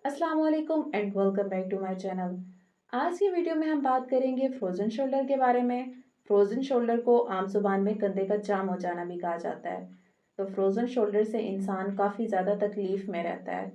अस्सलाम वालेकुम and welcome back to my channel. आज की वीडियो में हम बात करेंगे फ्रोज़न शोल्डर के बारे में। फ्रोज़न शोल्डर को आम ज़ुबान में कंधे का जाम हो जाना भी कहा जाता है। तो फ्रोज़न शोल्डर से इंसान काफ़ी ज़्यादा तकलीफ़ में रहता है।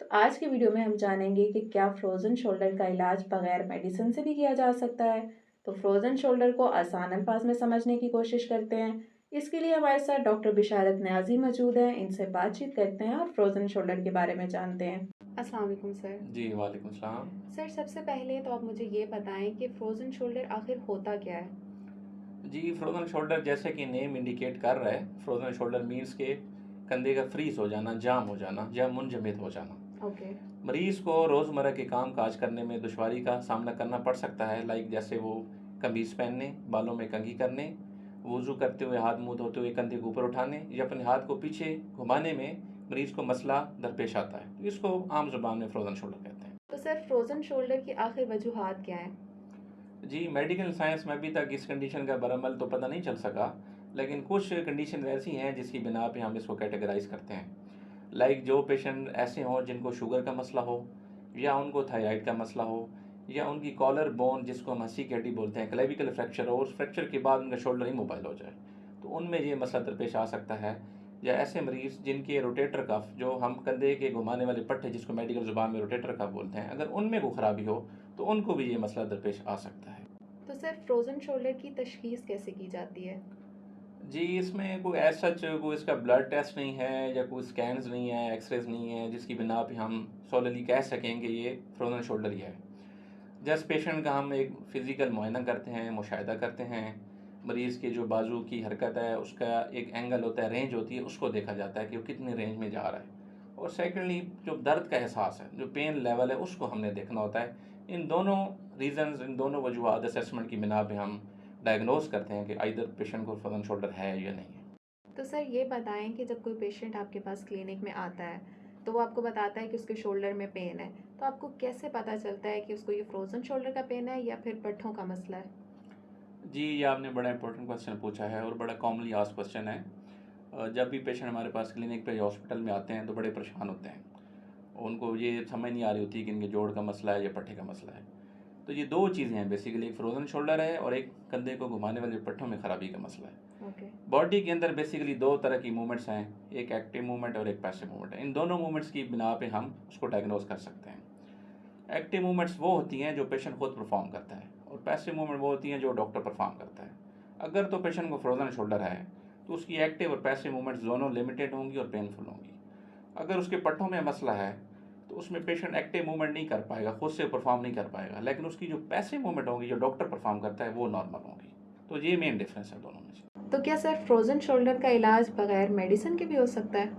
तो आज की वीडियो में हम जानेंगे कि क्या फ्रोज़न शोल्डर का इलाज बगैर मेडिसिन से भी किया जा सकता है। तो फ्रोज़न शोल्डर को आसान अल्फाज में समझने की कोशिश करते हैं। इसके लिए हमारे साथ डॉक्टर बिशारत न्याजी मौजूद हैं। इनसे बातचीत करते हैं और फ्रोज़न शोल्डर के बारे में जानते हैं। अस्सलाम वालेकुम सर। जी, वालेकुम सलाम। सर, सबसे पहले तो आप मुझे ये बताएं कि फ्रोज़न शोल्डर आखिर होता क्या है? जी, फ्रोज़न शोल्डर जैसे कि नेम इंडिकेट कर रहा है, फ्रोज़न शोल्डर मीन्स के कंधे का फ्रीज़ हो जाना, जाम हो जाना या मुंजमद हो जाना। ओके। मरीज़ को रोज़मर्रा के काम काज करने में दुश्वारी का सामना करना पड़ सकता है, लाइक जैसे वो कमीज़ पहनने, बालों में कंघी करने, वज़ू करते हुए हाथ मुँह धोते हुए कंधे को ऊपर उठाने या अपने हाथ को पीछे घुमाने में मरीज़ को मसला दरपेश आता है। इसको आम ज़ुबान में फ्रोज़न शोल्डर कहते हैं। तो सर, फ्रोज़न शोल्डर की आखिर वजूहात क्या हैं? जी, मेडिकल साइंस में अभी तक इस कंडीशन का बरामद तो पता नहीं चल सका, लेकिन कुछ कंडीशन ऐसी हैं जिसकी बिना पे हम इसको कैटेगराइज़ करते हैं। लाइक जो पेशेंट ऐसे हों जिनको शुगर का मसला हो, या उनको थायराइड का मसला हो, या उनकी कॉलर बोन जिसको हम हंसी की हड्डी बोलते हैं, क्लेविकल फ्रैक्चर हो, उस फ्रैक्चर के बाद उनका शोल्डर इमोबाइल हो जाए, तो उनमें ये मसला दरपेश आ सकता है। या ऐसे मरीज़ जिनके रोटेटर कफ, जो हम कंधे के घुमाने वाले पट्टे जिसको मेडिकल ज़ुबान में रोटेटर कफ बोलते हैं, अगर उनमें कोई ख़राबी हो तो उनको भी ये मसला दरपेश आ सकता है। तो सर, फ्रोज़न शोल्डर की तशख़ीस कैसे की जाती है? जी, इसमें कोई एज़ सच कोई इसका ब्लड टेस्ट नहीं है या कोई स्कैन्स नहीं है, एक्स-रेज़ नहीं है, जिसकी बिना पे हम सॉलिडली कह सकें कि ये फ्रोज़न शोल्डर ही है। जस्ट पेशेंट का हम एक फ़िज़िकल मुआयना करते हैं, मुशाहिदा करते हैं, मरीज़ के जो बाजू की हरकत है, उसका एक एंगल होता है, रेंज होती है, उसको देखा जाता है कि वो कितनी रेंज में जा रहा है। और सेकंडली जो दर्द का एहसास है, जो पेन लेवल है, उसको हमने देखना होता है। इन दोनों रीज़न्स, इन दोनों वजूहात असेसमेंट की बिना पे हम डायग्नोज़ करते हैं कि आइदर पेशेंट को फ्रोज़न शोल्डर है या नहीं है। तो सर, ये बताएं कि जब कोई पेशेंट आपके पास क्लिनिक में आता है, तो वो आपको बताता है कि उसके शोल्डर में पेन है। तो आपको कैसे पता चलता है कि उसको ये फ्रोज़न शोल्डर का पेन है या फिर पट्ठों का मसला है? जी, ये आपने बड़ा इंपॉर्टेंट क्वेश्चन पूछा है और बड़ा कॉमनली आस्क्ड क्वेश्चन है। जब भी पेशेंट हमारे पास क्लिनिक पे या हॉस्पिटल में आते हैं तो बड़े परेशान होते हैं। उनको ये समझ नहीं आ रही होती कि इनके जोड़ का मसला है या पट्टे का मसला है। तो ये 2 चीज़ें हैं बेसिकली, एक फ्रोज़न शोल्डर है और एक कंधे को घुमाने वाले पट्टों में खराबी का मसला है। ओके। बॉडी के अंदर बेसिकली 2 तरह की मूवमेंट्स हैं, एक एक्टिव मूवमेंट और एक पैसिव मूवमेंट है। इन दोनों मूवमेंट्स की बिना पे हम उसको डायग्नोज़ कर सकते हैं। एक्टिव मूवमेंट्स वो होती हैं जो पेशेंट खुद परफॉर्म करता है, और पैसिव मूवमेंट वो होती हैं जो डॉक्टर परफॉर्म करता है। अगर तो पेशेंट को फ्रोज़न शोल्डर है तो उसकी एक्टिव और पैसिव मूवमेंट्स दोनों लिमिटेड होंगी और पेनफुल होंगी। अगर उसके पट्टों में मसला है तो उसमें पेशेंट एक्टिव मूवमेंट नहीं कर पाएगा, खुद से परफॉर्म नहीं कर पाएगा, लेकिन उसकी जो पैसिव मूवमेंट होगी जो डॉक्टर परफॉर्म करता है वो नॉर्मल होंगी। तो ये मेन डिफरेंस है दोनों में से। तो क्या सर, फ्रोज़न शोल्डर का इलाज बगैर मेडिसिन के भी हो सकता है?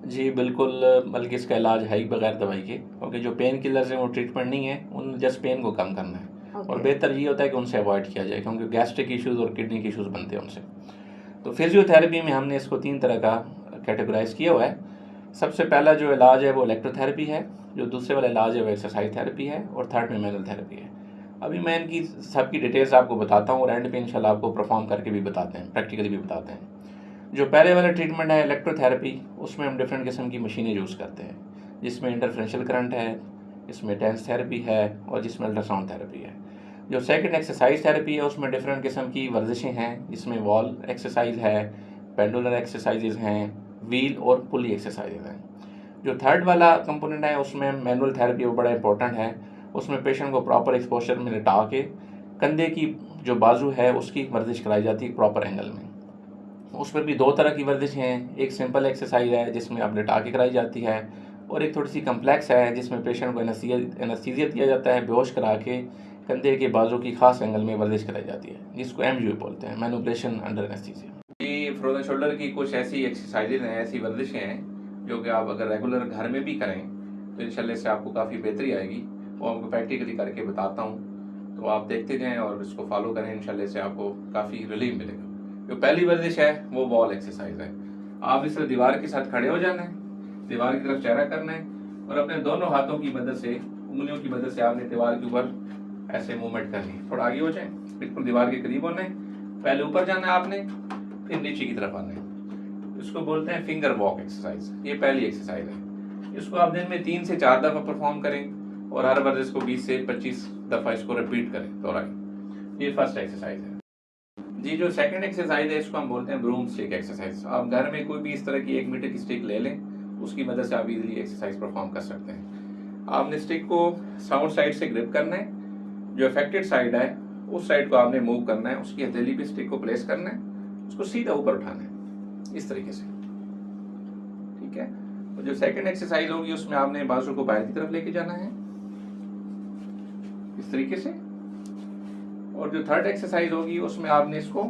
जी बिल्कुल, बल्कि इसका इलाज है ही बगैर दवाई के, क्योंकि जो पेन किलर्स हैं वो ट्रीटमेंट नहीं है, उन जस्ट पेन को कम करना है। और ओके। बेहतर ये होता है कि उनसे अवॉइड किया जाए, क्योंकि गैस्ट्रिक इश्यूज़ और किडनी के इश्यूज़ बनते हैं उनसे। तो फिजियोथेरेपी में हमने इसको 3 तरह का कैटेगराइज़ किया हुआ है। सबसे पहला जो इलाज है वो इलेक्ट्रोथेरेपी है, जो दूसरे वाला इलाज है वो एक्सरसाइज थेरेपी है, और थर्ड में मैनुअल थेरेपी है। अभी मैं इनकी सबकी डिटेल्स आपको बताता हूँ और एंड पे इंशाल्लाह आपको परफॉर्म करके भी बताते हैं, प्रैक्टिकली भी बताते हैं। जो पहले वाला ट्रीटमेंट है इलेक्ट्रोथेरेपी, उसमें हम डिफरेंट किस्म की मशीनें यूज़ करते हैं, जिसमें इंटरफेरेंशियल करंट है, इसमें टेंस थेरेपी है, और जिसमें अल्ट्रासाउंड थेरेपी है। जो सेकंड एक्सरसाइज थेरेपी है उसमें डिफरेंट किस्म की वर्जिशें हैं, जिसमें वॉल एक्सरसाइज है, पेंडुलर एक्सरसाइजेज हैं, व्हील और पुली एक्सरसाइजेज हैं। जो थर्ड वाला कंपोनेंट है उसमें मैनुअल थेरेपी, वो बड़ा इंपॉर्टेंट है। उसमें पेशेंट को प्रॉपर एक्सपोजर में लिटा के कंधे की जो बाजू है उसकी वर्जिश कराई जाती है प्रॉपर एंगल में। उसमें भी 2 तरह की वर्जिश हैं, एक सिंपल एक्सरसाइज है जिसमें अब लिटा के कराई जाती है, और एक थोड़ी सी कम्प्लेक्स है जिसमें पेशेंट को एनेस्थीसिया दिया जाता है, बेहोश करा के कंधे के बाजू की खास एंगल में वर्जिश कराई जाती है, जिसको एमयू बोलते हैं, मैनुपुलेशन अंडर एनेस्थीसिया। जी, फ्रोजन शोल्डर की कुछ ऐसी एक्सरसाइजेज हैं, ऐसी वर्जिशें हैं जो कि आप अगर रेगुलर घर में भी करें तो इंशाल्लाह से आपको काफ़ी बेहतरी आएगी। वो आपको प्रैक्टिकली करके बताता हूँ, तो आप देखते जाएं और इसको फॉलो करें, इंशाल्लाह से आपको काफ़ी रिलीफ मिलेगा। जो पहली वर्जिश है वो वॉल एक्सरसाइज है। आप इस तरह दीवार के साथ खड़े हो जाना है, दीवार की तरफ चेहरा करना है, और अपने दोनों हाथों की मदद से, उंगलियों की मदद से आपने दीवार के ऊपर ऐसे मूवमेंट करनी है। थोड़ा आगे हो जाए, बिल्कुल दीवार के करीब होना है, पहले ऊपर जाना है आपने, फिर नीचे की तरफ आना है। इसको बोलते हैं फिंगर वॉक एक्सरसाइज। ये पहली एक्सरसाइज है। इसको आप दिन में 3 से 4 दफ़ा परफॉर्म करें और हर वर्जिश को 20 से 25 दफ़ा इसको रिपीट करें दोहराएं। ये फर्स्ट एक्सरसाइज है जी। जो सेकंड एक्सरसाइज है इसको हम बोलते हैं ब्रूम स्टिक एक्सरसाइज। आप घर में कोई भी इस तरह की 1 मीटर की स्टिक ले लें, उसकी मदद से आप इजीली एक्सरसाइज परफॉर्म कर सकते हैं। आपने स्टिक को साउंड साइड से ग्रिप करना है, जो अफेक्टेड साइड है उस साइड को आपने मूव करना है, उसकी हथेली पे स्टिक को प्लेस करना है, उसको सीधा ऊपर उठाना है इस तरीके से, ठीक है। और जो सेकंड एक्सरसाइज होगी उसमें आपने बाजू को बाहर की तरफ लेके जाना है इस तरीके से, और जो थर्ड एक्सरसाइज होगी उसमें आपने इसको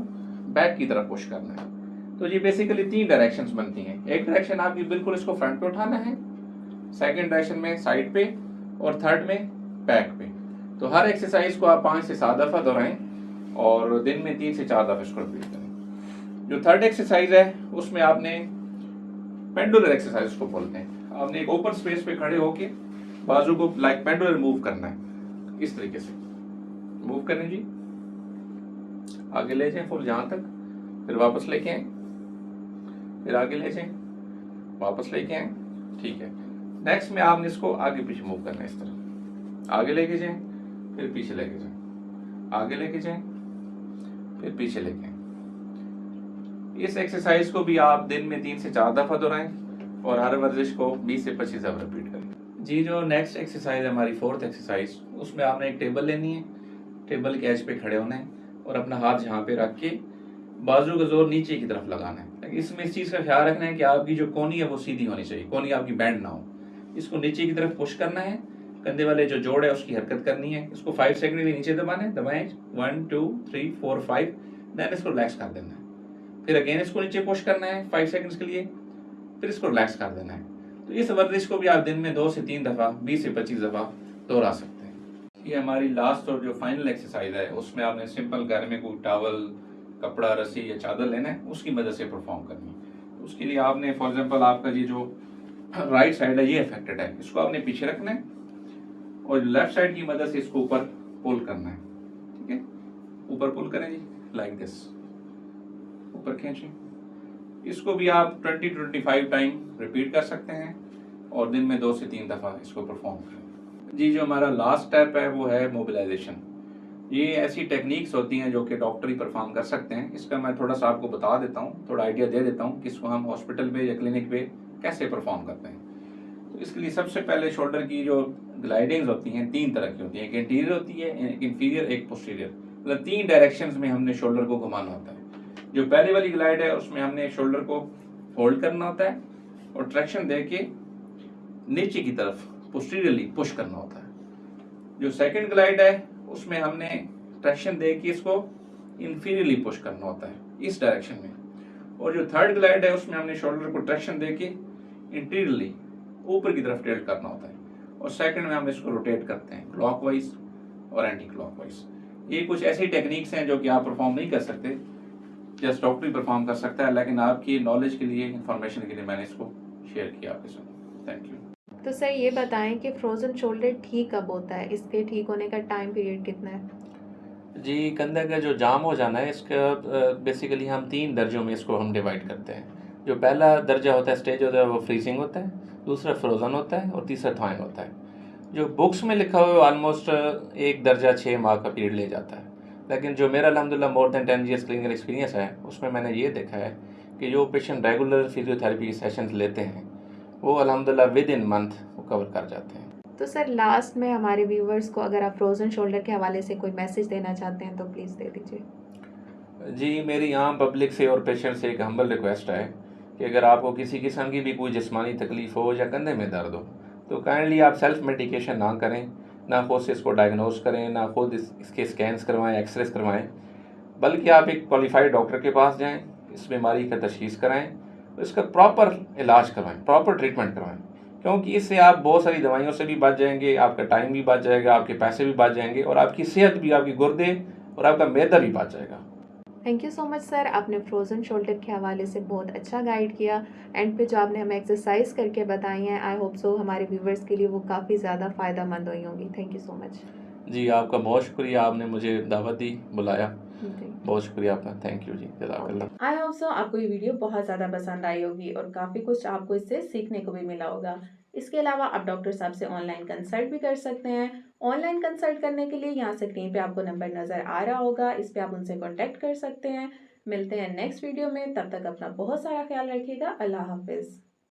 बैक की तरफ पुश करना है। तो ये बेसिकली 3 डायरेक्शंस बनती हैं। एक डायरेक्शन आपकी बिल्कुल इसको फ्रंट पे उठाना है, सेकंड डायरेक्शन में साइड पे, और थर्ड में बैक पे। तो हर एक्सरसाइज को आप 5 से 7 दफ़ा दोहराएं और दिन में 3 से 4 दफ़ा इसको रिपीट करें। जो थर्ड एक्सरसाइज है उसमें आपने पेंडुलर एक्सरसाइज को बोलते हैं। आपने एक ओपन स्पेस पे खड़े होके बाजू को लाइक पेंडुलर मूव करना है इस तरीके से मूव करें जी। आगे ले जाएं फुल जहां तक, फिर वापस लेके आए, फिर आगे ले जाएं, वापस लेके आए, ठीक है। नेक्स्ट में आपने इसको आगे पीछे मूव करना है इस तरह, आगे लेके जाएं, फिर पीछे लेके जाएं, आगे लेके जाएं, फिर पीछे लेके आए। इस एक्सरसाइज को भी आप दिन में 3 से 4 दफ़ा दोहराएं और हर वर्जिश को 20 से 25 दफ़ा रिपीट करें जी। जो नेक्स्ट एक्सरसाइज है हमारी फोर्थ एक्सरसाइज, उसमें आपने एक टेबल लेनी है, टेबल के एज पे खड़े होना है और अपना हाथ यहाँ पे रख के बाजू का जोर नीचे की तरफ लगाना है। इसमें इस चीज़ का ख्याल रखना है कि आपकी जो कोनी है वो सीधी होनी चाहिए, कोनी आपकी बैंड ना हो। इसको नीचे की तरफ पुश करना है, कंधे वाले जो जोड़ है उसकी हरकत करनी है। इसको 5 सेकंड के लिए नीचे दबाना है, दबाएं 1 2 3 4 5, देन इसको रिलैक्स कर देना है। फिर अगेन इसको नीचे पुश करना है 5 सेकंड्स के लिए, फिर इसको रिलैक्स कर देना है। तो इस वर्जिश को भी आप दिन में 2 से 3 दफ़ा 20 से 25 दफ़ा दोहरा सकते हैं। ये हमारी लास्ट और जो फाइनल एक्सरसाइज है उसमें आपने सिंपल घर में कोई टॉवल, कपड़ा, रस्सी या चादर लेना है, उसकी मदद से परफॉर्म करनी है। उसके लिए आपने फॉर एग्जांपल आपका ये जो राइट साइड है ये अफेक्टेड है, इसको आपने पीछे रखना है और लेफ्ट साइड की मदद से इसको ऊपर पुल करना है, ठीक है। ऊपर पुल करें जी लाइक दिस, ऊपर खींचें। इसको भी आप 20-25 टाइम रिपीट कर सकते हैं और दिन में 2 से 3 दफ़ा इसको परफॉर्म करें जी। जो हमारा लास्ट स्टेप है वो है मोबिलाइजेशन। ये ऐसी टेक्निक्स होती हैं जो कि डॉक्टर ही परफॉर्म कर सकते हैं। इसका मैं थोड़ा सा आपको बता देता हूँ, थोड़ा आइडिया दे देता हूँ कि इसको हम हॉस्पिटल पे या क्लिनिक पे कैसे परफॉर्म करते हैं। तो इसके लिए सबसे पहले शोल्डर की जो ग्लाइडिंग्स होती हैं 3 तरह की होती हैं, एक इंटीरियर होती है, एक इंफीरियर, एक पोस्टीरियर। मतलब 3 डायरेक्शंस में हमने शोल्डर को घुमाना होता है। जो पहले वाली ग्लाइड है उसमें हमने शोल्डर को होल्ड करना होता है और ट्रैक्शन दे के नीचे की तरफ पोस्टीरियरली पुश करना होता है। जो सेकंड ग्लाइड है उसमें हमने ट्रैक्शन दे के इसको इंफीरियरली पुश करना होता है इस डायरेक्शन में। और जो थर्ड ग्लाइड है उसमें हमने शोल्डर को ट्रैक्शन दे के इंटीरियरली ऊपर की तरफ टिल्ट करना होता है। और सेकंड में हम इसको रोटेट करते हैं क्लॉकवाइज और एंटी क्लॉकवाइज। ये कुछ ऐसी टेक्निक्स हैं जो कि आप परफॉर्म नहीं कर सकते, जस्ट डॉक्टर ही परफॉर्म कर सकता है, लेकिन आपकी नॉलेज के लिए, इंफॉर्मेशन के लिए मैंने इसको शेयर किया आपके साथ। Thank you. तो सर ये बताएं कि फ्रोज़न शोल्डर ठीक कब होता है, इसके ठीक होने का टाइम पीरियड कितना है? जी, कंधे का जो जाम हो जाना है इसका बेसिकली हम 3 दर्जों में इसको हम डिवाइड करते हैं। जो पहला दर्जा होता है, स्टेज होता है, वो फ्रीजिंग होता है, दूसरा फ्रोज़न होता है और तीसरा थॉइंग होता है। जो बुक्स में लिखा हुआ है ऑलमोस्ट 1 दर्जा 6 माह का पीरियड ले जाता है, लेकिन जो मेरा अल्हम्दुलिल्लाह more than 10 years clinical experience है उसमें मैंने ये देखा है कि जो पेशेंट रेगुलर फिजियोथेरेपी सेशंस लेते हैं वो अल्हम्दुलिल्लाह विद इन मंथ वो कवर कर जाते हैं। तो सर लास्ट में हमारे व्यूवर्स को अगर आप फ्रोज़न शोल्डर के हवाले से कोई मैसेज देना चाहते हैं तो प्लीज़ दे दीजिए। जी, मेरी आम पब्लिक से और पेशेंट से एक हम्बल रिक्वेस्ट है कि अगर आपको किसी किस्म की भी कोई जिस्मानी तकलीफ़ हो या कंधे में दर्द हो तो काइंडली आप सेल्फ मेडिकेशन ना करें, ना खुद से इसको डायग्नोज करें, ना खुद इसके स्कैन्स करवाएं, एक्सरेस करवाएं, बल्कि आप एक क्वालिफाइड डॉक्टर के पास जाएं, इस बीमारी का तशखीस कराएं और इसका प्रॉपर इलाज करवाएं, प्रॉपर ट्रीटमेंट करवाएं, क्योंकि इससे आप बहुत सारी दवाइयों से भी बच जाएंगे, आपका टाइम भी बच जाएगा, आपके पैसे भी बच जाएंगे और आपकी सेहत भी, आपकी गुर्दे और आपका मैदा भी बच जाएगा। Thank you so much sir, आपने फ्रोज़न शोल्डर के हवाले से बहुत अच्छा गाइड किया। एंड पे जो आपने हमें एक्सरसाइज करके बताई हैं, आई होप सो हमारे व्यूवर्स के लिए वो काफ़ी ज़्यादा फ़ायदेमंद हुई होंगी। Thank you so much. जी, आपका बहुत शुक्रिया, आपने मुझे दावत दी, बुलाया, जी बहुत शुक्रिया आपका, थैंक यू जी, जज़ाकल्लाह। आई होप सो आपको ये वीडियो बहुत ज़्यादा पसंद आई होगी और काफ़ी कुछ आपको इससे सीखने को भी मिला होगा। इसके अलावा आप डॉक्टर साहब से ऑनलाइन कंसल्ट भी कर सकते हैं। ऑनलाइन कंसल्ट करने के लिए यहाँ स्क्रीन पे आपको नंबर नज़र आ रहा होगा, इस पे आप उनसे कॉन्टैक्ट कर सकते हैं। मिलते हैं नेक्स्ट वीडियो में, तब तक अपना बहुत सारा ख्याल रखिएगा। अल्लाह हाफ़िज़।